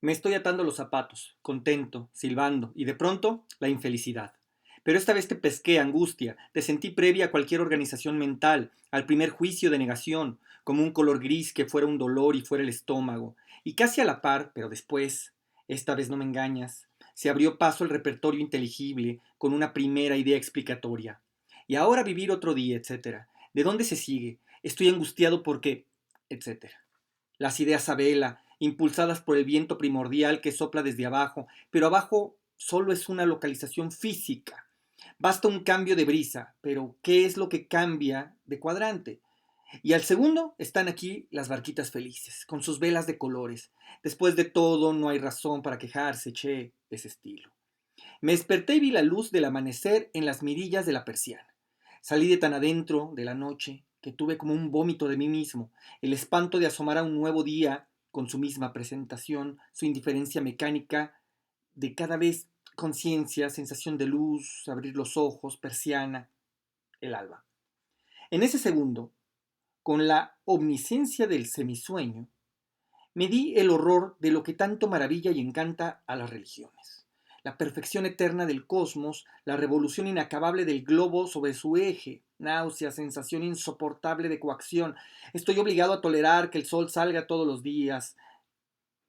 Me estoy atando los zapatos, contento, silbando, y de pronto la infelicidad. Pero esta vez te pesqué, angustia, te sentí previa a cualquier organización mental, al primer juicio de negación, como un color gris que fuera un dolor y fuera el estómago. Y casi a la par, pero después, esta vez no me engañas, se abrió paso el repertorio inteligible con una primera idea explicatoria. Y ahora vivir otro día, etcétera. ¿De dónde se sigue? Estoy angustiado porque, etcétera. Las ideas a vela, impulsadas por el viento primordial que sopla desde abajo, pero abajo solo es una localización física. Basta un cambio de brisa, pero ¿qué es lo que cambia de cuadrante? Y al segundo están aquí las barquitas felices, con sus velas de colores. Después de todo, no hay razón para quejarse, che, ese estilo. Me desperté y vi la luz del amanecer en las mirillas de la persiana. Salí de tan adentro de la noche que tuve como un vómito de mí mismo, el espanto de asomar a un nuevo día con su misma presentación, su indiferencia mecánica de cada vez conciencia, sensación de luz, abrir los ojos, persiana, el alba. En ese segundo, con la omnisciencia del semisueño, me di el horror de lo que tanto maravilla y encanta a las religiones. La perfección eterna del cosmos, la revolución inacabable del globo sobre su eje, náusea, sensación insoportable de coacción. Estoy obligado a tolerar que el sol salga todos los días.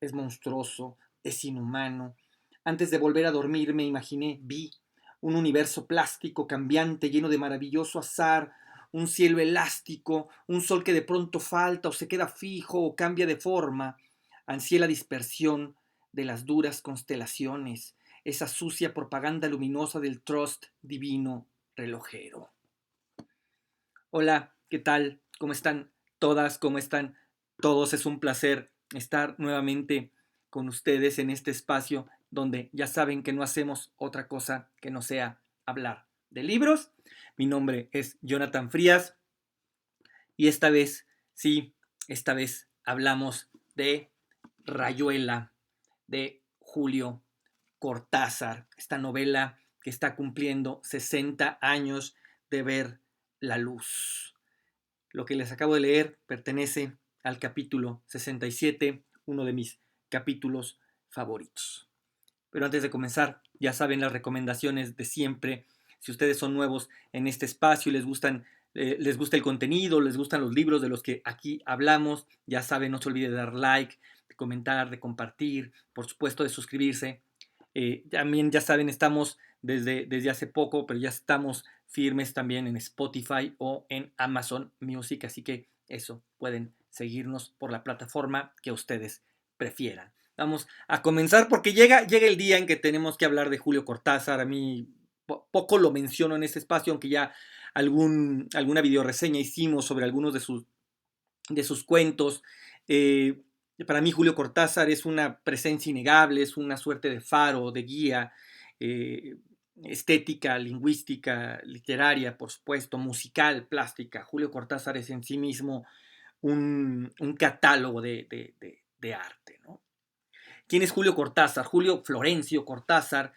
Es monstruoso, es inhumano. Antes de volver a dormir me imaginé, vi un universo plástico, cambiante, lleno de maravilloso azar, un cielo elástico, un sol que de pronto falta o se queda fijo o cambia de forma. Ansié la dispersión de las duras constelaciones, esa sucia propaganda luminosa del trust divino relojero. Hola, ¿qué tal? ¿Cómo están todas? ¿Cómo están todos? Es un placer estar nuevamente con ustedes en este espacio donde ya saben que no hacemos otra cosa que no sea hablar de libros. Mi nombre es Jonathan Frías y esta vez, sí, esta vez hablamos de Rayuela, de Julio Cortázar, esta novela que está cumpliendo 60 años de ver la luz. Lo que les acabo de leer pertenece al capítulo 67, uno de mis capítulos favoritos. Pero antes de comenzar, ya saben las recomendaciones de siempre. Si ustedes son nuevos en este espacio y les gusta el contenido, les gustan los libros de los que aquí hablamos, ya saben, no se olviden de dar like, de comentar, de compartir, por supuesto de suscribirse. También ya saben, estamos desde hace poco, pero ya estamos firmes también en Spotify o en Amazon Music, así que eso, pueden seguirnos por la plataforma que ustedes prefieran. Vamos a comenzar porque llega el día en que tenemos que hablar de Julio Cortázar. A mí poco lo menciono en este espacio, aunque ya alguna videoreseña hicimos sobre algunos de sus cuentos. Para mí Julio Cortázar es una presencia innegable, es una suerte de faro, de guía, eh, estética, lingüística, literaria, por supuesto, musical, plástica. Julio Cortázar es en sí mismo un catálogo de arte, ¿no? ¿Quién es Julio Cortázar? Julio Florencio Cortázar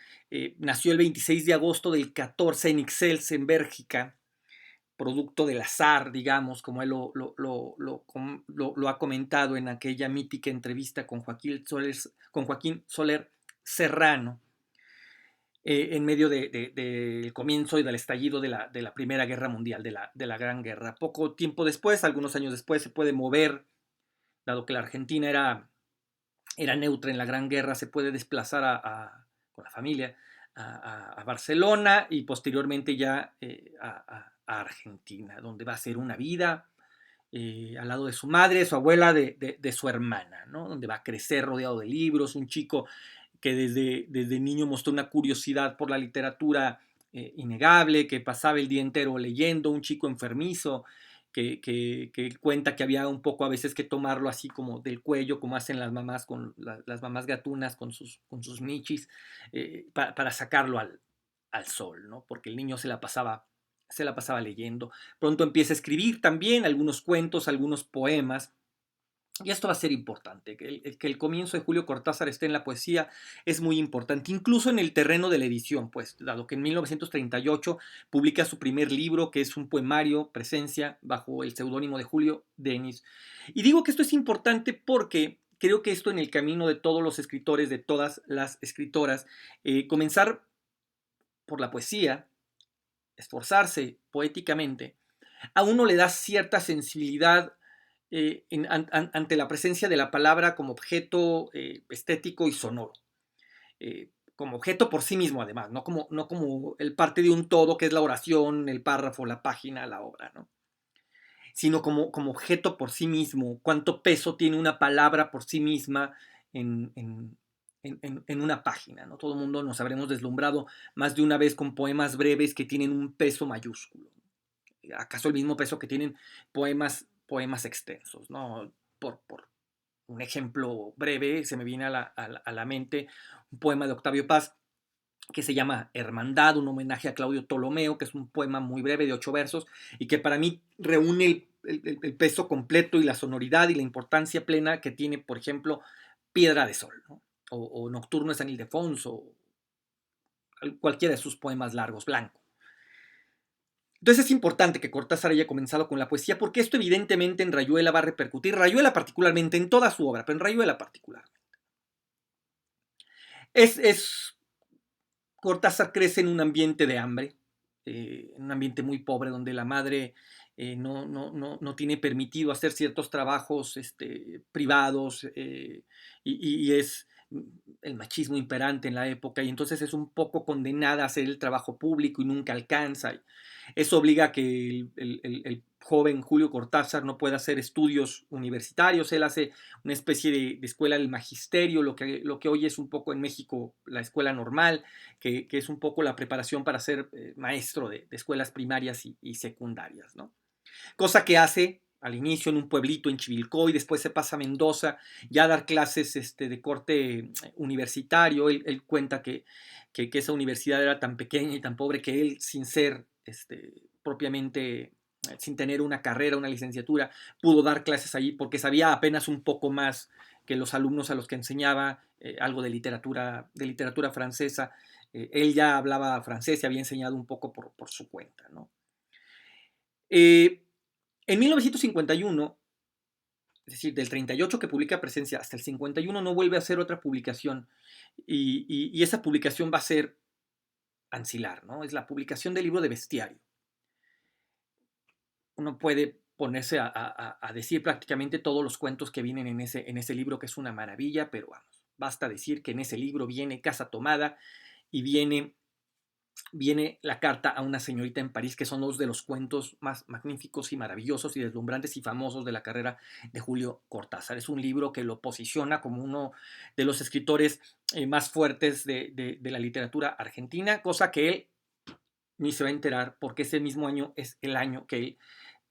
nació el 26 de agosto del 14 en Ixelles, en Bélgica, producto del azar, digamos, como él lo ha comentado en aquella mítica entrevista con Joaquín Soler Serrano, en medio del comienzo y del estallido de la Primera Guerra Mundial, de la Gran Guerra. Poco tiempo después, algunos años después, se puede mover, dado que la Argentina era neutra en la Gran Guerra, se puede desplazar con la familia a Barcelona y posteriormente ya a Argentina, donde va a ser una vida al lado de su madre, su abuela, de su hermana, ¿no? Donde va a crecer rodeado de libros, un chico que desde niño mostró una curiosidad por la literatura innegable, que pasaba el día entero leyendo, un chico enfermizo, que cuenta que había un poco a veces que tomarlo así como del cuello, como hacen las mamás con las mamás gatunas con sus michis, para sacarlo al sol, ¿no? Porque el niño se la pasaba leyendo. Pronto empieza a escribir también algunos cuentos, algunos poemas. Y esto va a ser importante, que el comienzo de Julio Cortázar esté en la poesía es muy importante, incluso en el terreno de la edición, pues, dado que en 1938 publica su primer libro, que es un poemario, Presencia, bajo el seudónimo de Julio Denis. Y digo que esto es importante porque creo que esto en el camino de todos los escritores, de todas las escritoras, comenzar por la poesía, esforzarse poéticamente, a uno le da cierta sensibilidad ante la presencia de la palabra como objeto estético y sonoro. Como objeto por sí mismo, además, no como el parte de un todo que es la oración, el párrafo, la página, la obra, ¿no? Sino como objeto por sí mismo, cuánto peso tiene una palabra por sí misma en una página, ¿no? Todo el mundo nos habremos deslumbrado más de una vez con poemas breves que tienen un peso mayúsculo. ¿Acaso el mismo peso que tienen poemas extensos, ¿no? Por un ejemplo breve, se me viene a la mente un poema de Octavio Paz que se llama Hermandad, un homenaje a Claudio Ptolomeo, que es un poema muy breve de 8 versos y que para mí reúne el peso completo y la sonoridad y la importancia plena que tiene, por ejemplo, Piedra de Sol, ¿no? O Nocturno de San Ildefonso, cualquiera de sus poemas largos, Blanco. Entonces es importante que Cortázar haya comenzado con la poesía porque esto evidentemente en Rayuela va a repercutir, Rayuela particularmente, en toda su obra, pero en Rayuela particularmente. Cortázar crece en un ambiente de hambre, en un ambiente muy pobre donde la madre no tiene permitido hacer ciertos trabajos privados y es el machismo imperante en la época y entonces es un poco condenada a hacer el trabajo público y nunca alcanza. Eso obliga a que el joven Julio Cortázar no pueda hacer estudios universitarios. Él hace una especie de escuela del magisterio, lo que hoy es un poco en México la escuela normal, que es un poco la preparación para ser maestro de escuelas primarias y secundarias, ¿no? Cosa que hace al inicio en un pueblito en Chivilcoy, después se pasa a Mendoza ya a dar clases de corte universitario. Él cuenta que esa universidad era tan pequeña y tan pobre que él, sin ser propiamente, sin tener una carrera, una licenciatura, pudo dar clases allí porque sabía apenas un poco más que los alumnos a los que enseñaba algo de literatura francesa. Él ya hablaba francés y había enseñado un poco por su cuenta, ¿no? En 1951, es decir, del 38 que publica Presencia hasta el 51, no vuelve a hacer otra publicación y esa publicación va a ser ancilar, ¿no? Es la publicación del libro de Bestiario. Uno puede ponerse a decir prácticamente todos los cuentos que vienen en ese libro, que es una maravilla, pero vamos, basta decir que en ese libro viene Casa Tomada y viene la carta a una señorita en París, que son dos de los cuentos más magníficos y maravillosos y deslumbrantes y famosos de la carrera de Julio Cortázar. Es un libro que lo posiciona como uno de los escritores más fuertes de la literatura argentina, cosa que él ni se va a enterar porque ese mismo año es el año que él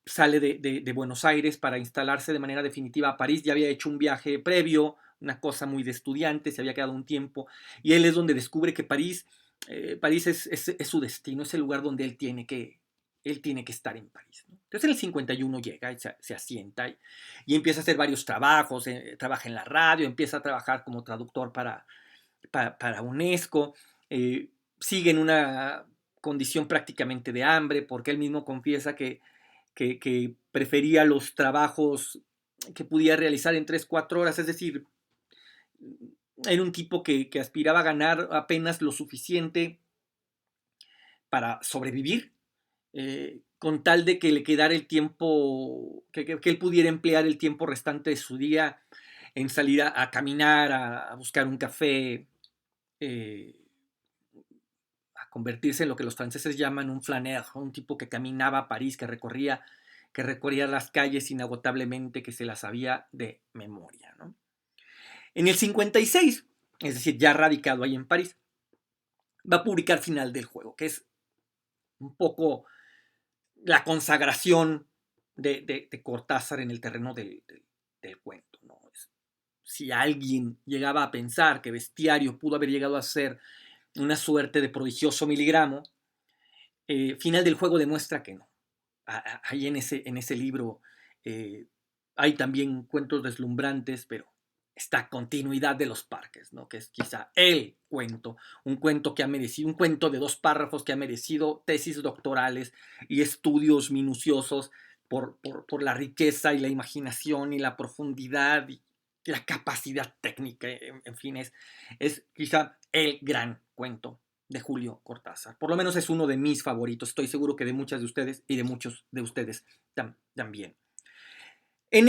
sale de Buenos Aires para instalarse de manera definitiva a París. Ya había hecho un viaje previo, una cosa muy de estudiante, se había quedado un tiempo, y él es donde descubre que París es su destino, es el lugar donde él tiene que estar en París, ¿no? Entonces en el 51 llega y se asienta y empieza a hacer varios trabajos, trabaja en la radio, empieza a trabajar como traductor para UNESCO, sigue en una condición prácticamente de hambre porque él mismo confiesa que prefería los trabajos que podía realizar en 3 4 horas, es decir, era un tipo que aspiraba a ganar apenas lo suficiente para sobrevivir, con tal de que le quedara el tiempo, que él pudiera emplear el tiempo restante de su día en salir a caminar, a buscar un café, a convertirse en lo que los franceses llaman un flâneur, un tipo que caminaba a París, que recorría las calles inagotablemente, que se las sabía de memoria, ¿no? En el 56, es decir, ya radicado ahí en París, va a publicar Final del Juego, que es un poco la consagración de Cortázar en el terreno del cuento, ¿no? Si alguien llegaba a pensar que Bestiario pudo haber llegado a ser una suerte de prodigioso miligramo, Final del Juego demuestra que no. Ahí en ese libro hay también cuentos deslumbrantes, pero esta continuidad de los parques, ¿no? Que es quizá el cuento, un cuento que ha merecido, un cuento de 2 párrafos que ha merecido tesis doctorales y estudios minuciosos por la riqueza y la imaginación y la profundidad la capacidad técnica, en fin, es quizá el gran cuento de Julio Cortázar. Por lo menos es uno de mis favoritos. Estoy seguro que de muchas de ustedes y de muchos de ustedes también. En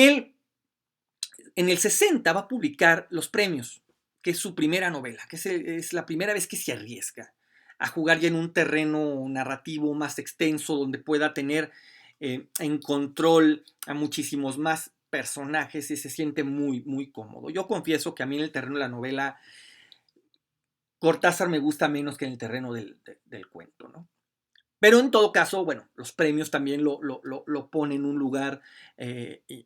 el 60 va a publicar Los Premios, que es su primera novela, que es la primera vez que se arriesga a jugar ya en un terreno narrativo más extenso, donde pueda tener en control a muchísimos más personajes y se siente muy, muy cómodo. Yo confieso que a mí en el terreno de la novela Cortázar me gusta menos que en el terreno del cuento, ¿no? Pero en todo caso, bueno, los premios también lo ponen en un lugar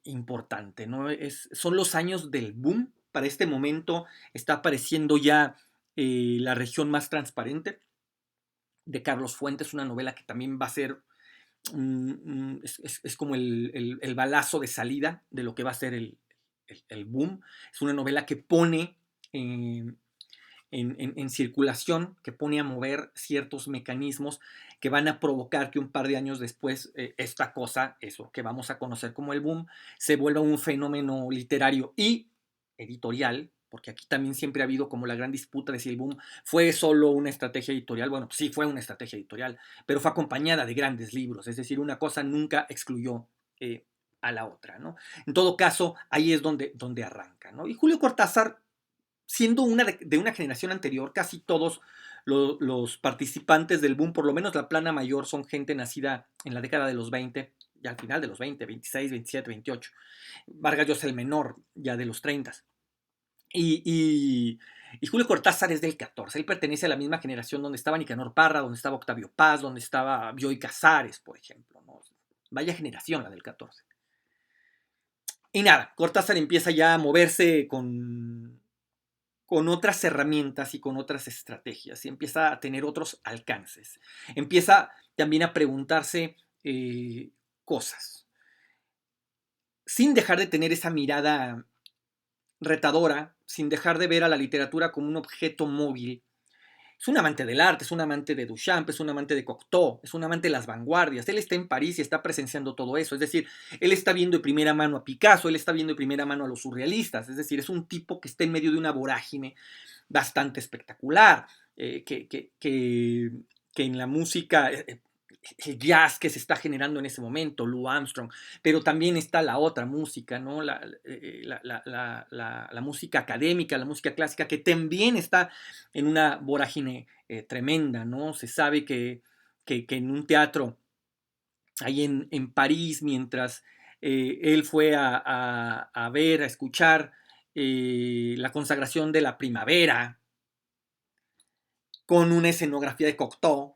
importante, ¿no? Son los años del boom. Para este momento está apareciendo ya La región más transparente de Carlos Fuentes, una novela que también va a ser, es como el balazo de salida de lo que va a ser el boom. Es una novela que pone en circulación, que pone a mover ciertos mecanismos que van a provocar que un par de años después esta cosa, eso que vamos a conocer como el boom, se vuelva un fenómeno literario y editorial, porque aquí también siempre ha habido como la gran disputa de si el boom fue solo una estrategia editorial. Bueno, sí fue una estrategia editorial, pero fue acompañada de grandes libros, es decir, una cosa nunca excluyó a la otra, ¿no? En todo caso, ahí es donde arranca, ¿no? Y Julio Cortázar, siendo de una generación anterior, casi todos los participantes del boom, por lo menos la plana mayor, son gente nacida en la década de los 20, ya al final de los 20, 26, 27, 28. Vargas Llosa el menor, ya de los 30. Y Julio Cortázar es del 14. Él pertenece a la misma generación donde estaba Nicanor Parra, donde estaba Octavio Paz, donde estaba Bioy Casares, por ejemplo, ¿no? Vaya generación la del 14. Y nada, Cortázar empieza ya a moverse con otras herramientas y con otras estrategias y empieza a tener otros alcances. Empieza también a preguntarse cosas, sin dejar de tener esa mirada retadora, sin dejar de ver a la literatura como un objeto móvil. Es un amante del arte, es un amante de Duchamp, es un amante de Cocteau, es un amante de las vanguardias. Él está en París y está presenciando todo eso. Es decir, él está viendo de primera mano a Picasso, él está viendo de primera mano a los surrealistas. Es decir, es un tipo que está en medio de una vorágine bastante espectacular, que en la música, el jazz que se está generando en ese momento, Lou Armstrong, pero también está la otra música, ¿no? La música académica, la música clásica, que también está en una vorágine tremenda, ¿no? Se sabe que en un teatro ahí en París, mientras él fue a ver, a escuchar la consagración de la primavera, con una escenografía de Cocteau,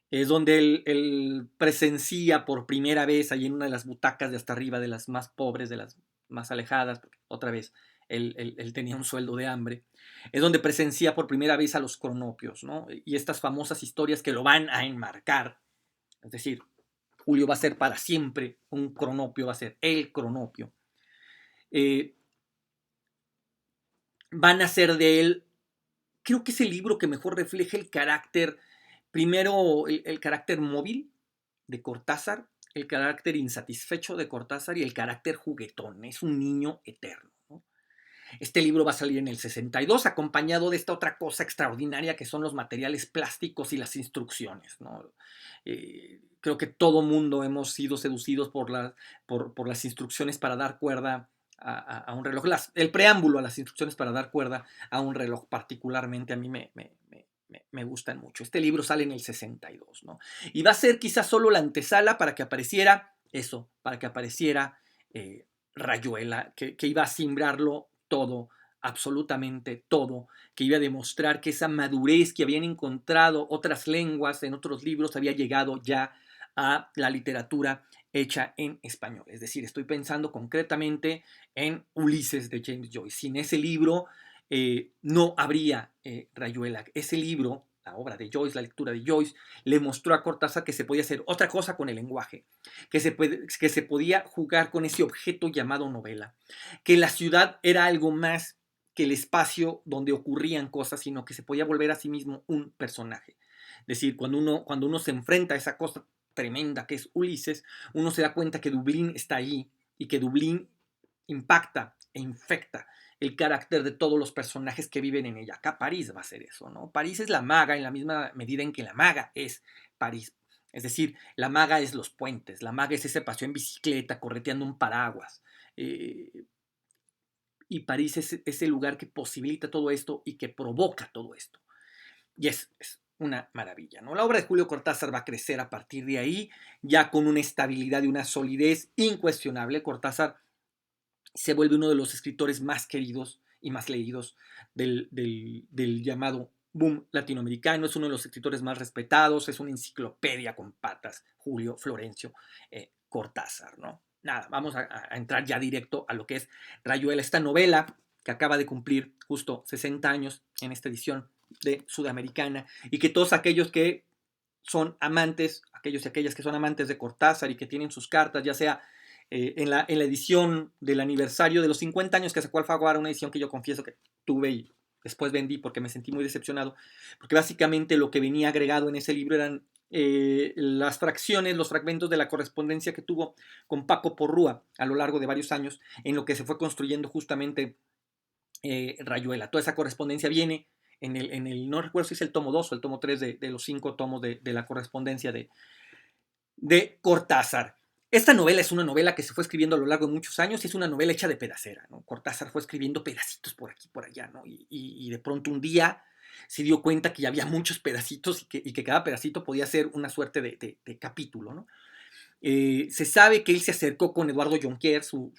es donde él presencia por primera vez ahí en una de las butacas de hasta arriba, de las más pobres, de las más alejadas, porque otra vez él tenía un sueldo de hambre, es donde presencia por primera vez a los cronopios, ¿no? Y estas famosas historias que lo van a enmarcar, es decir, Julio va a ser para siempre un cronopio, va a ser el cronopio. Van a ser de él, creo que es el libro que mejor refleja el carácter, primero el carácter móvil de Cortázar, el carácter insatisfecho de Cortázar y el carácter juguetón. Es un niño eterno, ¿no? Este libro va a salir en el 62, acompañado de esta otra cosa extraordinaria que son los materiales plásticos y las instrucciones, ¿no? Creo que todo mundo hemos sido seducidos por las instrucciones para dar cuerda a un reloj. El preámbulo a las instrucciones para dar cuerda a un reloj particularmente a mí me gustan mucho. Este libro sale en el 62, ¿no? Y va a ser quizás solo la antesala para que apareciera eso, para que apareciera Rayuela, que iba a simbrarlo todo, absolutamente todo, que iba a demostrar que esa madurez que habían encontrado otras lenguas en otros libros había llegado ya a la literatura hecha en español. Es decir, estoy pensando concretamente en Ulises de James Joyce. Sin ese libro no habría Rayuela. Ese libro, la obra de Joyce, la lectura de Joyce, le mostró a Cortázar que se podía hacer otra cosa con el lenguaje, que se podía jugar con ese objeto llamado novela, que la ciudad era algo más que el espacio donde ocurrían cosas, sino que se podía volver a sí mismo un personaje. Es decir, cuando uno se enfrenta a esa cosa tremenda que es Ulises, uno se da cuenta que Dublín está allí y que Dublín impacta e infecta el carácter de todos los personajes que viven en ella. Acá París va a ser eso, ¿no? París es la maga en la misma medida en que la maga es París. Es decir, la maga es los puentes, la maga es ese paseo en bicicleta, correteando un paraguas. Eh, y París es el lugar que posibilita todo esto y que provoca todo esto. Y es una maravilla, ¿no? La obra de Julio Cortázar va a crecer a partir de ahí, ya con una estabilidad y una solidez incuestionable. Cortázar se vuelve uno de los escritores más queridos y más leídos del llamado boom latinoamericano. Es uno de los escritores más respetados, es una enciclopedia con patas, Julio Florencio Cortázar, ¿no? Nada, vamos a entrar ya directo a lo que es Rayuela, esta novela que acaba de cumplir justo 60 años en esta edición de Sudamericana, y que todos aquellos que son amantes, aquellos y aquellas que son amantes de Cortázar y que tienen sus cartas, ya sea en la edición del aniversario de los 50 años que sacó Alfaguara, una edición que yo confieso que tuve y después vendí porque me sentí muy decepcionado, porque básicamente lo que venía agregado en ese libro eran las fracciones, los fragmentos de la correspondencia que tuvo con Paco Porrúa a lo largo de varios años, en lo que se fue construyendo justamente Rayuela. Toda esa correspondencia viene no recuerdo si es el tomo 2 o el tomo 3 de los 5 tomos de la correspondencia de Cortázar. Esta novela es una novela que se fue escribiendo a lo largo de muchos años y es una novela hecha de pedacera, ¿no? Cortázar fue escribiendo pedacitos por aquí, por allá, ¿no? Y de pronto un día se dio cuenta que ya había muchos pedacitos y que cada pedacito podía ser una suerte de capítulo, ¿no? Se sabe que él se acercó con Eduardo Jonquier, su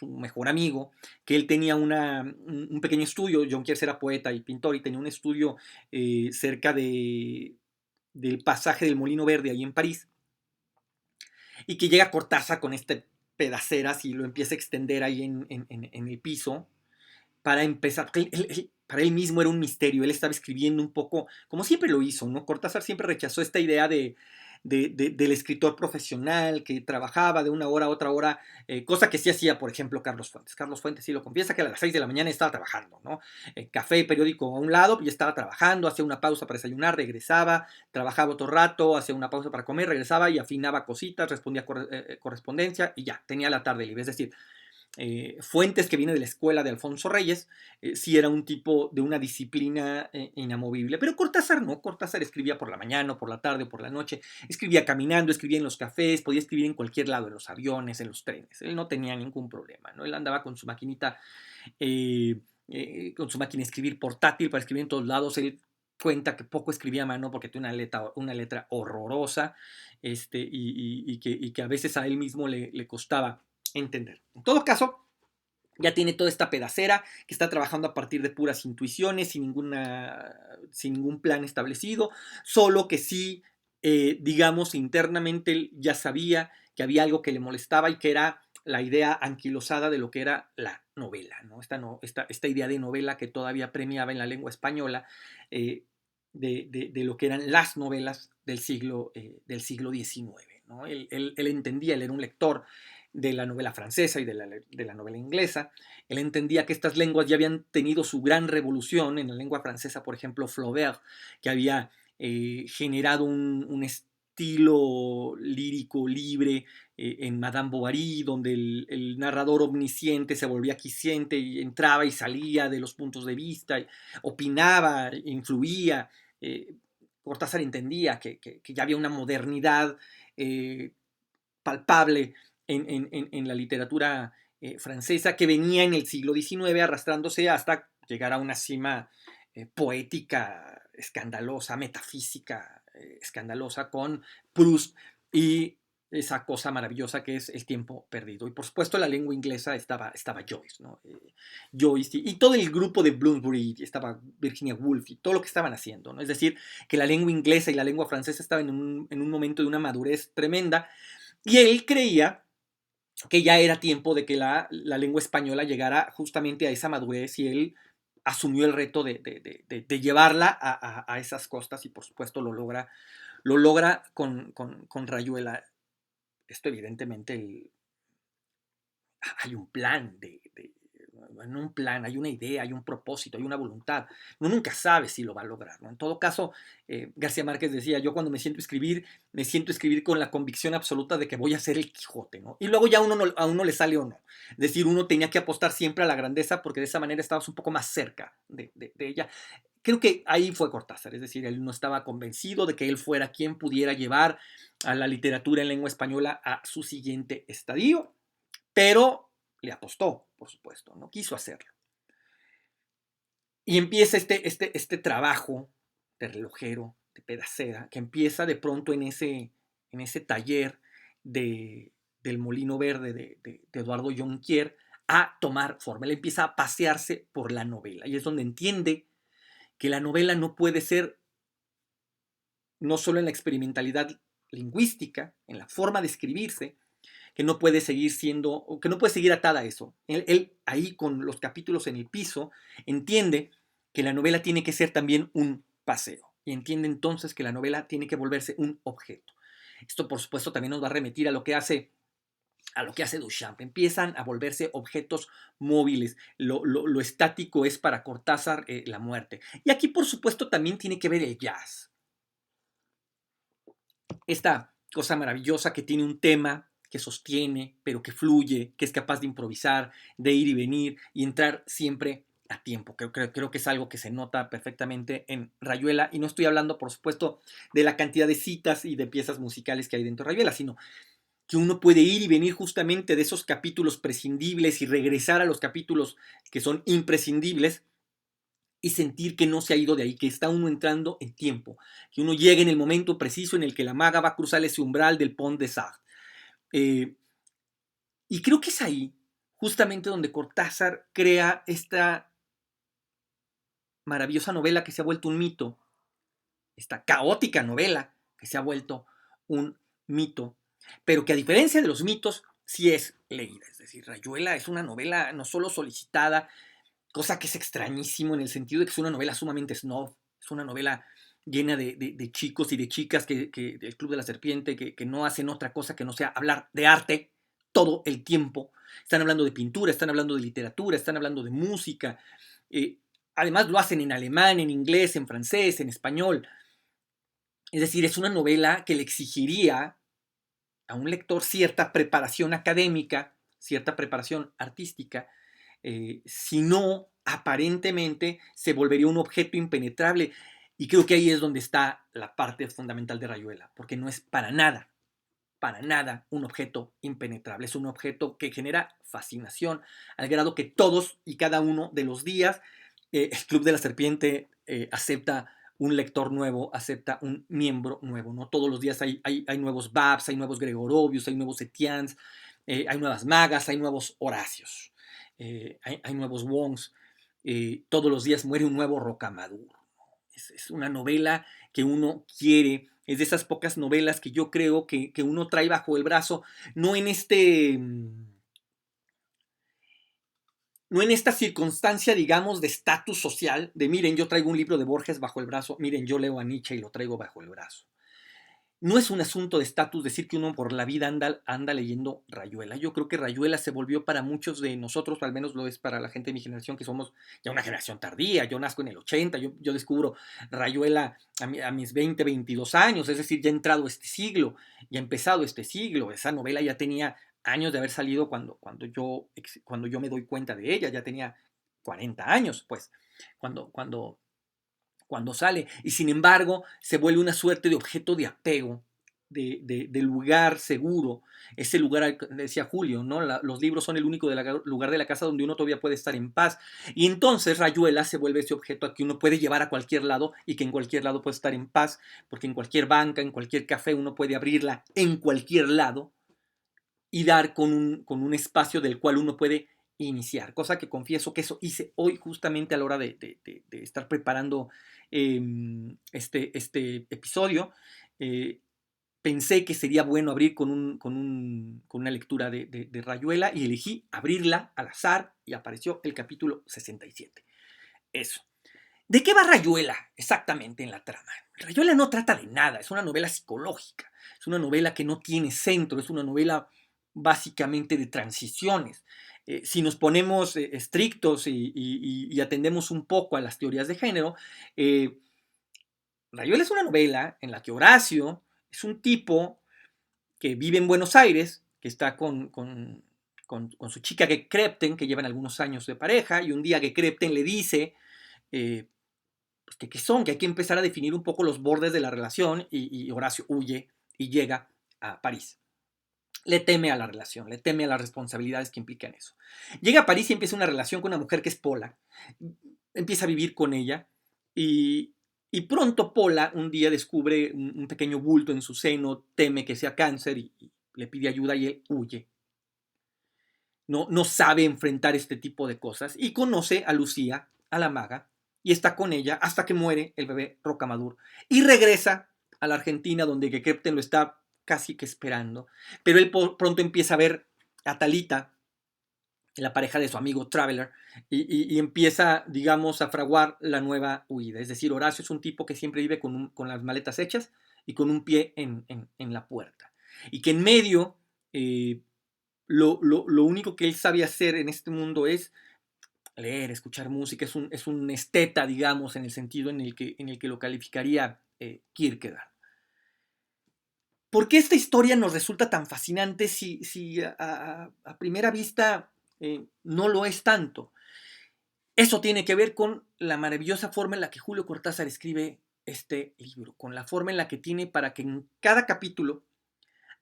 mejor amigo, que él tenía un pequeño estudio. Jonquier era poeta y pintor y tenía un estudio cerca del pasaje del Molino Verde, ahí en París, y que llega Cortázar con este pedaceras y lo empieza a extender ahí en el piso para empezar. Para él mismo era un misterio, él estaba escribiendo un poco, como siempre lo hizo, ¿no? Cortázar siempre rechazó esta idea del escritor profesional que trabajaba de una hora a otra hora, cosa que sí hacía, por ejemplo, Carlos Fuentes. Carlos Fuentes sí lo confiesa que a las 6 de la mañana estaba trabajando, ¿no? Café, periódico a un lado, y estaba trabajando, hacía una pausa para desayunar, regresaba, trabajaba otro rato, hacía una pausa para comer, regresaba y afinaba cositas, respondía correspondencia y ya, tenía la tarde libre. Es decir, Fuentes, que viene de la escuela de Alfonso Reyes, sí era un tipo de una disciplina inamovible. Pero Cortázar no. Cortázar escribía por la mañana, o por la tarde, o por la noche. Escribía caminando, escribía en los cafés, podía escribir en cualquier lado, en los aviones, en los trenes. Él no tenía ningún problema, ¿no? Él andaba con su maquinita, con su máquina de escribir portátil para escribir en todos lados. Él cuenta que poco escribía a mano porque tenía una letra horrorosa, y que a veces a él mismo le costaba entender. En todo caso, ya tiene toda esta pedacera que está trabajando a partir de puras intuiciones, sin ningún plan establecido, solo que sí, digamos, internamente él ya sabía que había algo que le molestaba y que era la idea anquilosada de lo que era la novela, ¿no? Esta idea de novela que todavía premiaba en la lengua española, eh, de lo que eran las novelas del siglo XIX, ¿no? Él entendía, él era un lector de la novela francesa y de la novela inglesa. Él entendía que estas lenguas ya habían tenido su gran revolución. En la lengua francesa, por ejemplo, Flaubert, que había generado un estilo lírico libre en Madame Bovary, donde el narrador omnisciente se volvía quisciente y entraba y salía de los puntos de vista, opinaba, influía. Eh, Cortázar entendía que ya había una modernidad palpable en la literatura francesa, que venía en el siglo XIX arrastrándose hasta llegar a una cima poética escandalosa, metafísica escandalosa, con Proust y esa cosa maravillosa que es el tiempo perdido. Y por supuesto la lengua inglesa estaba Joyce, ¿no? Joyce y todo el grupo de Bloomsbury, estaba Virginia Woolf y todo lo que estaban haciendo, ¿no? Es decir, que la lengua inglesa y la lengua francesa estaban en un momento de una madurez tremenda, y él creía que ya era tiempo de que la lengua española llegara justamente a esa madurez, y él asumió el reto de llevarla a esas costas, y por supuesto lo logra con Rayuela. Esto evidentemente hay un plan en un plan, hay una idea, hay un propósito, hay una voluntad. Uno nunca sabe si lo va a lograr, ¿no? En todo caso, García Márquez decía, yo cuando me siento a escribir con la convicción absoluta de que voy a ser el Quijote, ¿no? Y luego ya a uno le sale o no. Es decir, uno tenía que apostar siempre a la grandeza porque de esa manera estabas un poco más cerca de ella. Creo que ahí fue Cortázar, es decir, él no estaba convencido de que él fuera quien pudiera llevar a la literatura en lengua española a su siguiente estadio, pero le apostó, por supuesto, no quiso hacerlo. Y empieza este trabajo de relojero, de pedacera, que empieza de pronto en ese taller del Molino Verde de Eduardo Jonquier a tomar forma. Él empieza a pasearse por la novela y es donde entiende que la novela no puede ser no solo en la experimentalidad lingüística, en la forma de escribirse, que no puede seguir siendo, que no puede seguir atada a eso. Él ahí con los capítulos en el piso entiende que la novela tiene que ser también un paseo y entiende entonces que la novela tiene que volverse un objeto. Esto por supuesto también nos va a remitir a lo que hace Duchamp. Empiezan a volverse objetos móviles. Lo estático es para Cortázar la muerte. Y aquí por supuesto también tiene que ver el jazz. Esta cosa maravillosa que tiene un tema que sostiene, pero que fluye, que es capaz de improvisar, de ir y venir y entrar siempre a tiempo. Creo que es algo que se nota perfectamente en Rayuela, y no estoy hablando, por supuesto, de la cantidad de citas y de piezas musicales que hay dentro de Rayuela, sino que uno puede ir y venir justamente de esos capítulos prescindibles y regresar a los capítulos que son imprescindibles y sentir que no se ha ido de ahí, que está uno entrando en tiempo, que uno llega en el momento preciso en el que la maga va a cruzar ese umbral del Pont des Arts. Y creo que es ahí, justamente donde Cortázar crea esta maravillosa novela que se ha vuelto un mito, esta caótica novela que se ha vuelto un mito, pero que a diferencia de los mitos, sí es leída. Es decir, Rayuela es una novela no solo solicitada, cosa que es extrañísimo en el sentido de que es una novela sumamente snob, es una novela llena de chicos y de chicas del Club de la Serpiente que no hacen otra cosa que no sea hablar de arte todo el tiempo. Están hablando de pintura, están hablando de literatura, están hablando de música. Además lo hacen en alemán, en inglés, en francés, en español. Es decir, es una novela que le exigiría a un lector cierta preparación académica, cierta preparación artística, si no, aparentemente se volvería un objeto impenetrable. Y creo que ahí es donde está la parte fundamental de Rayuela, porque no es para nada un objeto impenetrable. Es un objeto que genera fascinación, al grado que todos y cada uno de los días el Club de la Serpiente acepta un lector nuevo, acepta un miembro nuevo, ¿no? Todos los días hay nuevos Babs, hay nuevos Gregorovius, hay nuevos Etiens, hay nuevas magas, hay nuevos Horacios, hay nuevos Wongs, todos los días muere un nuevo Rocamadour. Es una novela que uno quiere, es de esas pocas novelas que yo creo que uno trae bajo el brazo, no en no en esta circunstancia, digamos, de estatus social, de miren, yo traigo un libro de Borges bajo el brazo, miren, yo leo a Nietzsche y lo traigo bajo el brazo. No es un asunto de estatus decir que uno por la vida anda leyendo Rayuela. Yo creo que Rayuela se volvió para muchos de nosotros, al menos lo es para la gente de mi generación, que somos ya una generación tardía. Yo nazco en el 80, yo descubro Rayuela a mis 20, 22 años, es decir, ya ha entrado este siglo, ya ha empezado este siglo. Esa novela ya tenía años de haber salido cuando yo me doy cuenta de ella, ya tenía 40 años, pues, cuando sale, y sin embargo se vuelve una suerte de objeto de apego, de lugar seguro, ese lugar, decía Julio, ¿no? Los libros son el único lugar de la casa donde uno todavía puede estar en paz, y entonces Rayuela se vuelve ese objeto a que uno puede llevar a cualquier lado y que en cualquier lado puede estar en paz, porque en cualquier banca, en cualquier café uno puede abrirla en cualquier lado y dar con un espacio del cual uno puede iniciar, cosa que confieso que eso hice hoy justamente a la hora de estar preparando este episodio. Pensé que sería bueno abrir con una lectura de Rayuela y elegí abrirla al azar y apareció el capítulo 67. Eso. ¿De qué va Rayuela exactamente en la trama? Rayuela no trata de nada, es una novela psicológica, es una novela que no tiene centro, es una novela básicamente de transiciones. Si nos ponemos estrictos y atendemos un poco a las teorías de género, Rayuela es una novela en la que Horacio es un tipo que vive en Buenos Aires, que está con su chica Gekrepten, que llevan algunos años de pareja, y un día Gekrepten le dice eh, pues que hay que empezar a definir un poco los bordes de la relación, y Horacio huye y llega a París. Le teme a la relación, le teme a las responsabilidades que implican eso. Llega a París y empieza una relación con una mujer que es Pola, empieza a vivir con ella y pronto Pola un día descubre un pequeño bulto en su seno, teme que sea cáncer y le pide ayuda y él huye. No sabe enfrentar este tipo de cosas y conoce a Lucía, a la maga, y está con ella hasta que muere el bebé Rocamadour. Y regresa a la Argentina donde Gekrepten lo está casi que esperando, pero él pronto empieza a ver a Talita, la pareja de su amigo Traveler, y empieza, digamos, a fraguar la nueva huida. Es decir, Horacio es un tipo que siempre vive con las maletas hechas y con un pie en la puerta. Y que en medio, lo único que él sabe hacer en este mundo es leer, escuchar música, es un esteta, digamos, en el sentido en el que lo calificaría Kierkegaard. ¿Por qué esta historia nos resulta tan fascinante si a primera vista no lo es tanto? Eso tiene que ver con la maravillosa forma en la que Julio Cortázar escribe este libro, con la forma en la que tiene para que en cada capítulo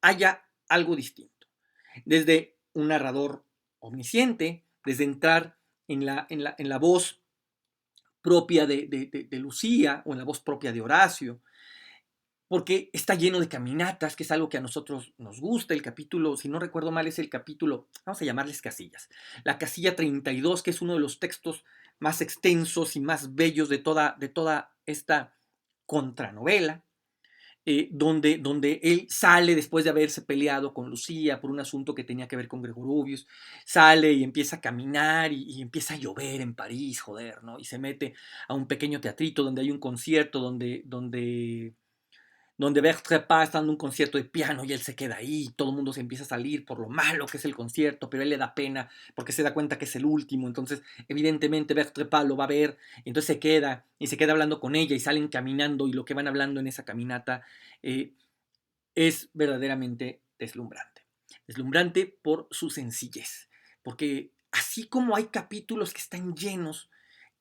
haya algo distinto. Desde un narrador omnisciente, desde entrar en la voz propia de Lucía o en la voz propia de Horacio, porque está lleno de caminatas, que es algo que a nosotros nos gusta. El capítulo, si no recuerdo mal, es el capítulo, vamos a llamarles casillas. La casilla 32, que es uno de los textos más extensos y más bellos de toda esta contranovela, donde él sale después de haberse peleado con Lucía por un asunto que tenía que ver con Gregorovius, sale y empieza a caminar y empieza a llover en París, joder, ¿no? Y se mete a un pequeño teatrito donde hay un concierto, donde Bertrand está dando un concierto de piano y él se queda ahí, todo el mundo se empieza a salir por lo malo que es el concierto, pero él le da pena porque se da cuenta que es el último, entonces evidentemente Bertrand lo va a ver, entonces se queda y se queda hablando con ella y salen caminando y lo que van hablando en esa caminata eh, es verdaderamente deslumbrante. Deslumbrante por su sencillez, porque así como hay capítulos que están llenos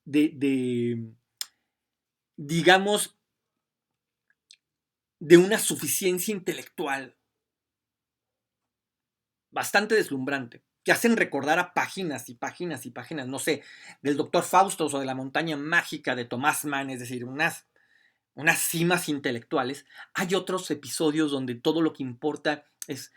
de digamos, de una suficiencia intelectual bastante deslumbrante, que hacen recordar a páginas y páginas y páginas, no sé, del Doctor Faustos o de la montaña mágica de Thomas Mann, es decir, unas cimas intelectuales. Hay otros episodios donde todo lo que importa es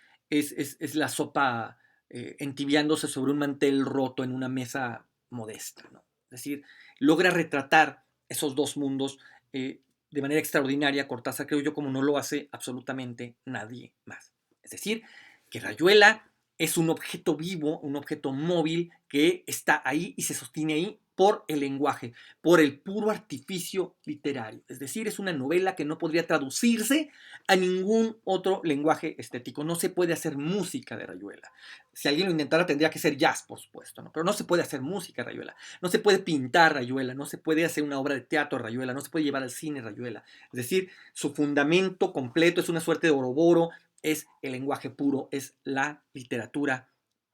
la sopa entibiándose sobre un mantel roto en una mesa modesta, ¿no? Es decir, logra retratar esos dos mundos de manera extraordinaria. Cortázar, creo yo, como no lo hace absolutamente nadie más. Es decir, que Rayuela es un objeto vivo, un objeto móvil que está ahí y se sostiene ahí por el lenguaje, por el puro artificio literario. Es decir, es una novela que no podría traducirse a ningún otro lenguaje estético. No se puede hacer música de Rayuela. Si alguien lo intentara tendría que ser jazz, por supuesto, ¿no? Pero no se puede hacer música Rayuela. No se puede pintar Rayuela, no se puede hacer una obra de teatro Rayuela, no se puede llevar al cine Rayuela. Es decir, su fundamento completo es una suerte de oroboro, es el lenguaje puro, es la literatura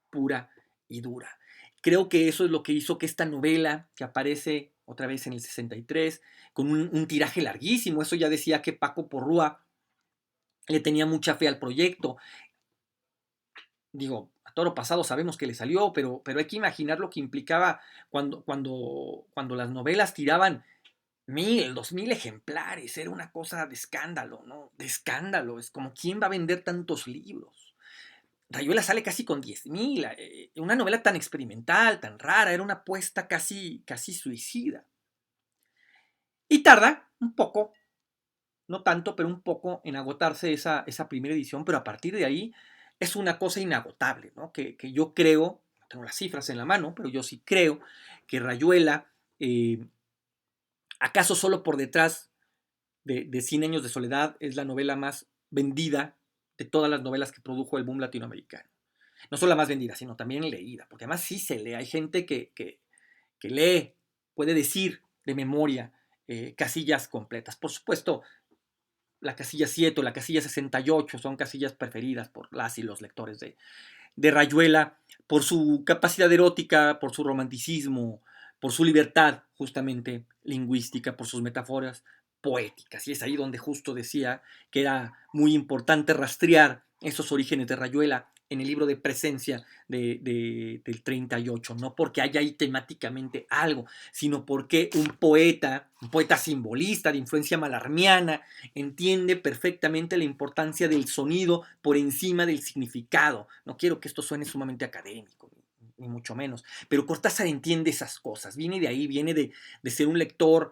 pura y dura. Creo que eso es lo que hizo que esta novela, que aparece otra vez en el 63, con un tiraje larguísimo, eso ya decía que Paco Porrúa le tenía mucha fe al proyecto. Digo, a toro pasado sabemos que le salió, pero hay que imaginar lo que implicaba cuando las novelas tiraban 1000, 2000 ejemplares, era una cosa de escándalo, ¿no? De escándalo, es como, ¿quién va a vender tantos libros? Rayuela sale casi con 10,000, una novela tan experimental, tan rara, era una apuesta casi suicida. Y tarda un poco, no tanto, pero un poco en agotarse esa primera edición, pero a partir de ahí es una cosa inagotable, ¿no? Que yo creo, no tengo las cifras en la mano, pero yo sí creo que Rayuela, acaso solo por detrás de 100 años de soledad, es la novela más vendida de todas las novelas que produjo el boom latinoamericano. No solo la más vendida, sino también leída, porque además sí se lee. Hay gente que lee, puede decir de memoria casillas completas. Por supuesto, la casilla 7 o la casilla 68 son casillas preferidas por las y los lectores de Rayuela, por su capacidad erótica, por su romanticismo, por su libertad justamente lingüística, por sus metáforas poéticas. Y es ahí donde justo decía que era muy importante rastrear esos orígenes de Rayuela en el libro de Presencia del 38, no porque haya ahí temáticamente algo, sino porque un poeta simbolista de influencia malarmiana, entiende perfectamente la importancia del sonido por encima del significado. No quiero que esto suene sumamente académico, ni mucho menos, pero Cortázar entiende esas cosas, viene de ahí, viene de ser un lector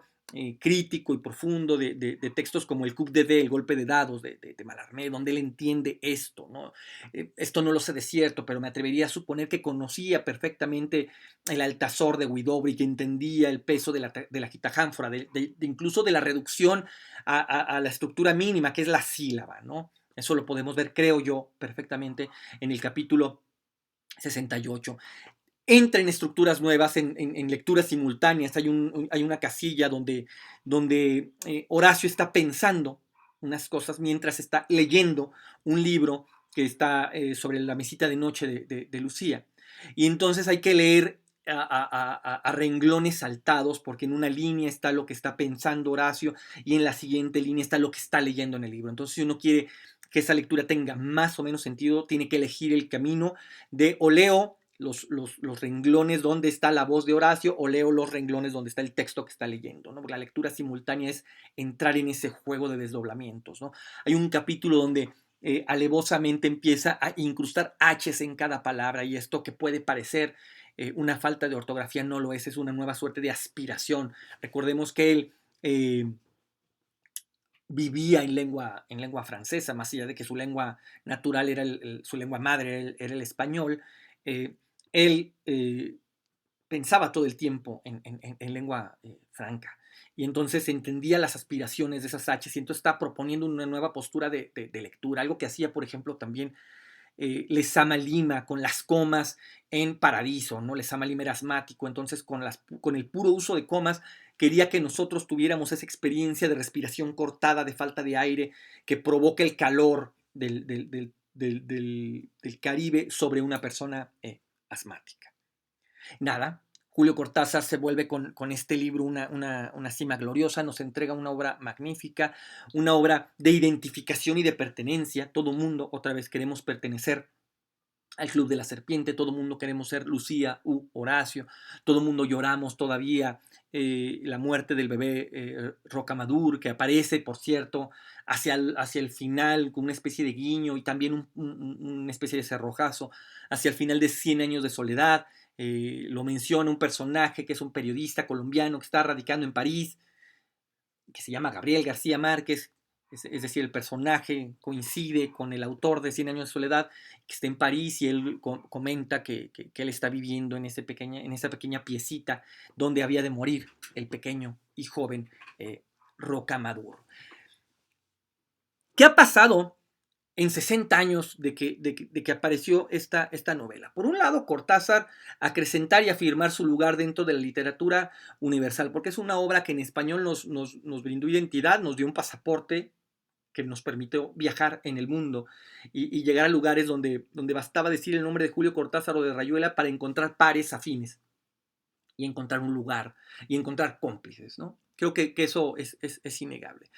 crítico y profundo de textos como el Coup de D, el golpe de dados de Mallarmé, donde él entiende esto, ¿no? Esto no lo sé de cierto, pero me atrevería a suponer que conocía perfectamente el Altazor de Huidobro y que entendía el peso de la gitajánfora, incluso de la reducción a la estructura mínima, que es la sílaba, ¿no? Eso lo podemos ver, creo yo, perfectamente en el capítulo 68. Entra en estructuras nuevas, en lecturas simultáneas. Hay una casilla donde Horacio está pensando unas cosas mientras está leyendo un libro que está sobre la mesita de noche de Lucía. Y entonces hay que leer a renglones saltados, porque en una línea está lo que está pensando Horacio y en la siguiente línea está lo que está leyendo en el libro. Entonces, si uno quiere que esa lectura tenga más o menos sentido, tiene que elegir el camino de o leo los renglones donde está la voz de Horacio o leo los renglones donde está el texto que está leyendo, ¿no? Porque la lectura simultánea es entrar en ese juego de desdoblamientos, ¿no? Hay un capítulo donde alevosamente empieza a incrustar H's en cada palabra, y esto que puede parecer una falta de ortografía no lo es una nueva suerte de aspiración. Recordemos que él vivía en lengua francesa, más allá de que su lengua natural era su lengua madre, era el español. Él pensaba todo el tiempo en lengua franca, y entonces entendía las aspiraciones de esas H's, y entonces está proponiendo una nueva postura de lectura, algo que hacía, por ejemplo, también Lezama Lima con las comas en Paradiso, ¿no? Lezama Lima era asmático, entonces con el puro uso de comas quería que nosotros tuviéramos esa experiencia de respiración cortada, de falta de aire, que provoca el calor del Caribe sobre una persona asmática. Nada, Julio Cortázar se vuelve con este libro una cima gloriosa, nos entrega una obra magnífica, una obra de identificación y de pertenencia. Todo mundo, otra vez, queremos pertenecer al Club de la Serpiente, todo mundo queremos ser Lucía u Horacio, todo mundo lloramos todavía la muerte del bebé Rocamadour, que aparece, por cierto, hacia el final con una especie de guiño y también una especie de cerrojazo, hacia el final de 100 años de soledad. Lo menciona un personaje que es un periodista colombiano que está radicando en París, que se llama Gabriel García Márquez, es decir, el personaje coincide con el autor de Cien años de soledad, que está en París, y él comenta que él está viviendo en esa pequeña piecita donde había de morir el pequeño y joven Rocamadour. ¿Qué ha pasado en 60 años de que apareció esta novela? Por un lado, Cortázar acrecentar y afirmar su lugar dentro de la literatura universal, porque es una obra que en español nos brindó identidad, nos dio un pasaporte que nos permitió viajar en el mundo y llegar a lugares donde bastaba decir el nombre de Julio Cortázar o de Rayuela para encontrar pares afines y encontrar un lugar y encontrar cómplices, ¿no? Creo que eso es innegable.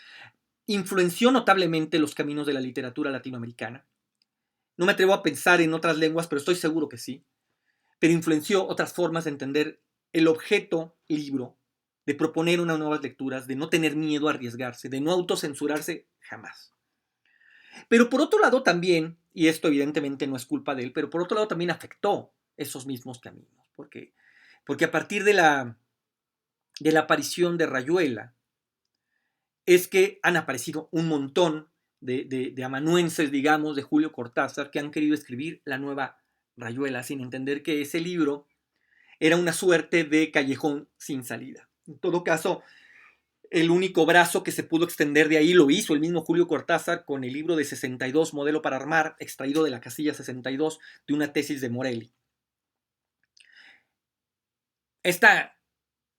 Influenció notablemente los caminos de la literatura latinoamericana. No me atrevo a pensar en otras lenguas, pero estoy seguro que sí. Pero influenció otras formas de entender el objeto libro, de proponer unas nuevas lecturas, de no tener miedo a arriesgarse, de no autocensurarse jamás. Pero por otro lado también, y esto evidentemente no es culpa de él, pero por otro lado también afectó esos mismos caminos, porque a partir de la aparición de Rayuela, es que han aparecido un montón de amanuenses, digamos, de Julio Cortázar, que han querido escribir la nueva Rayuela, sin entender que ese libro era una suerte de callejón sin salida. En todo caso, El único brazo que se pudo extender de ahí lo hizo el mismo Julio Cortázar con el libro de 62, Modelo para Armar, extraído de la casilla 62 de una tesis de Morelli. Esta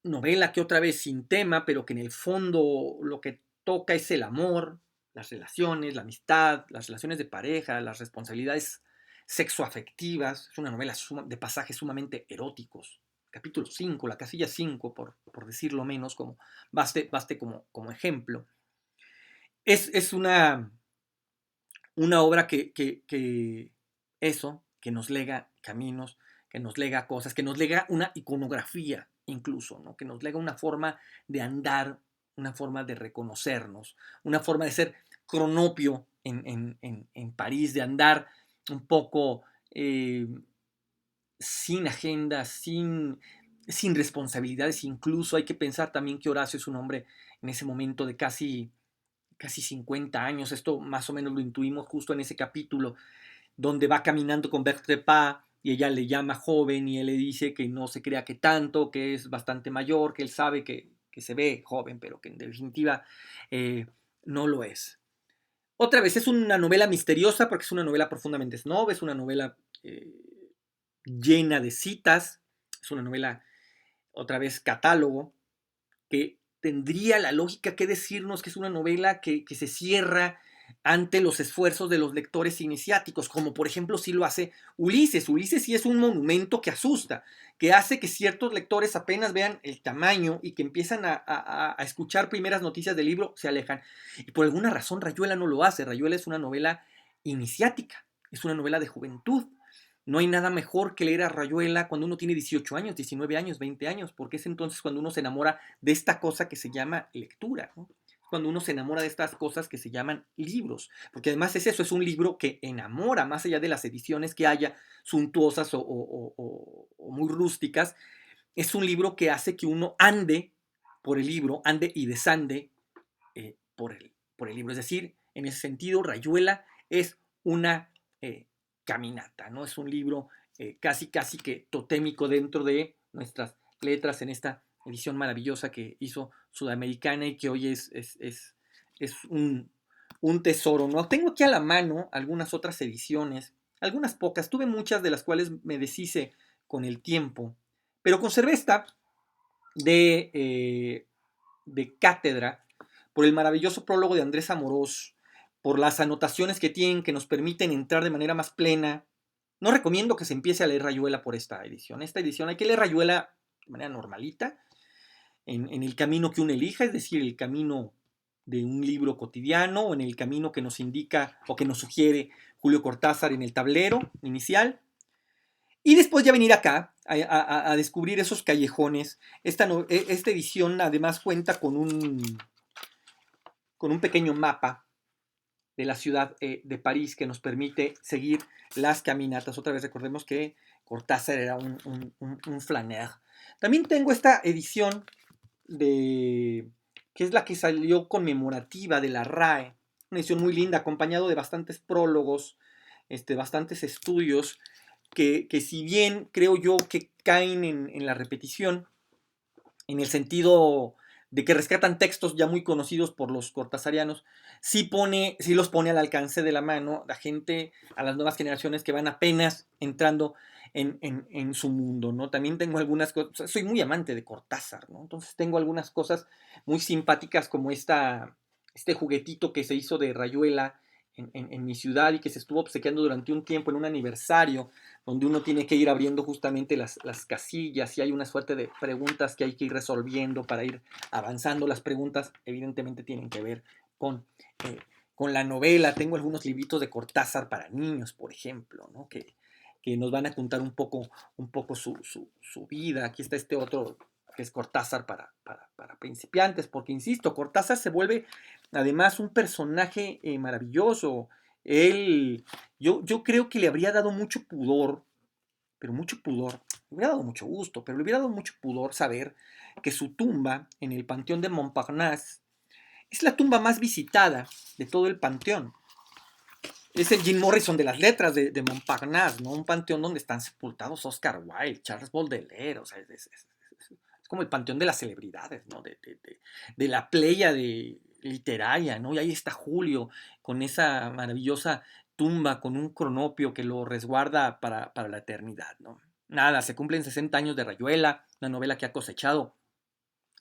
novela que otra vez sin tema, pero que en el fondo lo que toca es el amor, las relaciones, la amistad, las relaciones de pareja, las responsabilidades sexoafectivas. Es una novela de pasajes sumamente eróticos. Capítulo 5, la casilla 5, por decirlo menos, como baste como ejemplo. Es una obra que nos lega caminos, que nos lega cosas, que nos lega una iconografía incluso, ¿no? Que nos lega una forma de andar, una forma de reconocernos, una forma de ser cronopio en París, de andar un poco sin agenda, sin responsabilidades. Incluso hay que pensar también que Horacio es un hombre en ese momento de casi 50 años. Esto más o menos lo intuimos justo en ese capítulo, donde va caminando con Berthe Pa y ella le llama joven y él le dice que no se crea que tanto, que es bastante mayor, que él sabe que se ve joven, pero que en definitiva no lo es. Otra vez, es una novela misteriosa porque es una novela profundamente snob, es una novela llena de citas, es una novela, otra vez, catálogo, que tendría la lógica que decirnos que es una novela que se cierra ante los esfuerzos de los lectores iniciáticos, como por ejemplo sí lo hace Ulises. Ulises sí es un monumento que asusta, que hace que ciertos lectores apenas vean el tamaño y que empiezan a escuchar primeras noticias del libro, se alejan. Y por alguna razón Rayuela no lo hace. Rayuela es una novela iniciática, es una novela de juventud. No hay nada mejor que leer a Rayuela cuando uno tiene 18 años, 19 años, 20 años, porque es entonces cuando uno se enamora de esta cosa que se llama lectura, ¿no? Cuando uno se enamora de estas cosas que se llaman libros, porque además es eso, es un libro que enamora, más allá de las ediciones que haya suntuosas o muy rústicas. Es un libro que hace que uno ande por el libro, ande y desande por el libro. Es decir, en ese sentido, Rayuela es una caminata, ¿no? Es un libro casi que totémico dentro de nuestras letras en esta edición maravillosa que hizo Sudamericana y que hoy es un tesoro, ¿no? Tengo aquí a la mano algunas otras ediciones, algunas pocas, tuve muchas de las cuales me deshice con el tiempo, pero conservé esta de cátedra, por el maravilloso prólogo de Andrés Amorós, por las anotaciones que tienen que nos permiten entrar de manera más plena. No recomiendo que se empiece a leer Rayuela por esta edición. Esta edición hay que leer Rayuela de manera normalita, en el camino que uno elija, es decir, el camino de un libro cotidiano o en el camino que nos indica o que nos sugiere Julio Cortázar en el tablero inicial. Y después ya venir acá a descubrir esos callejones. Esta edición además cuenta con un pequeño mapa de la ciudad de París que nos permite seguir las caminatas. Otra vez recordemos que Cortázar era un flaneur. También tengo esta edición que es la que salió conmemorativa de la RAE. Una edición muy linda, acompañado de bastantes prólogos, bastantes estudios, que si bien creo yo que caen en la repetición, en el sentido de que rescatan textos ya muy conocidos por los cortasarianos, sí los pone al alcance de la mano la gente, a las nuevas generaciones que van apenas entrando en su mundo, ¿no? También tengo algunas cosas, soy muy amante de Cortázar, ¿no? Entonces tengo algunas cosas muy simpáticas como este juguetito que se hizo de Rayuela en mi ciudad y que se estuvo obsequiando durante un tiempo en un aniversario, donde uno tiene que ir abriendo justamente las casillas y hay una suerte de preguntas que hay que ir resolviendo para ir avanzando. Las preguntas evidentemente tienen que ver con la novela. Tengo algunos libritos de Cortázar para niños, por ejemplo, ¿no? que nos van a contar un poco su vida. Aquí está este otro que es Cortázar para principiantes, porque insisto, Cortázar se vuelve además un personaje maravilloso. Yo creo que le habría dado mucho pudor, pero mucho pudor, le hubiera dado mucho gusto, pero le hubiera dado mucho pudor saber que su tumba en el Panteón de Montparnasse es la tumba más visitada de todo el panteón. Es el Jim Morrison de las letras de Montparnasse, ¿no? Un panteón donde están sepultados Oscar Wilde, Charles Baudelaire, o sea, es como el panteón de las celebridades, ¿no? De la playa de literaria, ¿no? Y ahí está Julio con esa maravillosa tumba, con un cronopio que lo resguarda para la eternidad, ¿no? Nada, se cumplen 60 años de Rayuela, una novela que ha cosechado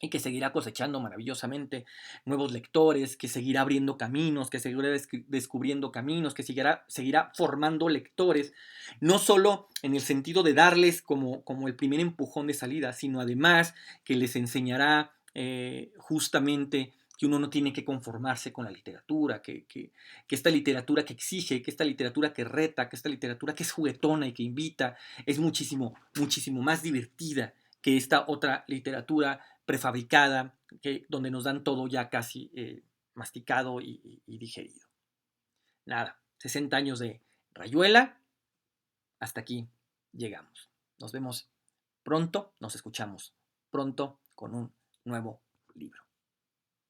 y que seguirá cosechando maravillosamente nuevos lectores, que seguirá abriendo caminos, que seguirá descubriendo caminos, que seguirá formando lectores, no solo en el sentido de darles como el primer empujón de salida, sino además que les enseñará justamente que uno no tiene que conformarse con la literatura, que esta literatura que exige, que esta literatura que reta, que esta literatura que es juguetona y que invita, es muchísimo, muchísimo más divertida que esta otra literatura prefabricada, donde nos dan todo ya casi masticado y digerido. Nada, 60 años de Rayuela, hasta aquí llegamos. Nos vemos pronto, nos escuchamos pronto con un nuevo libro.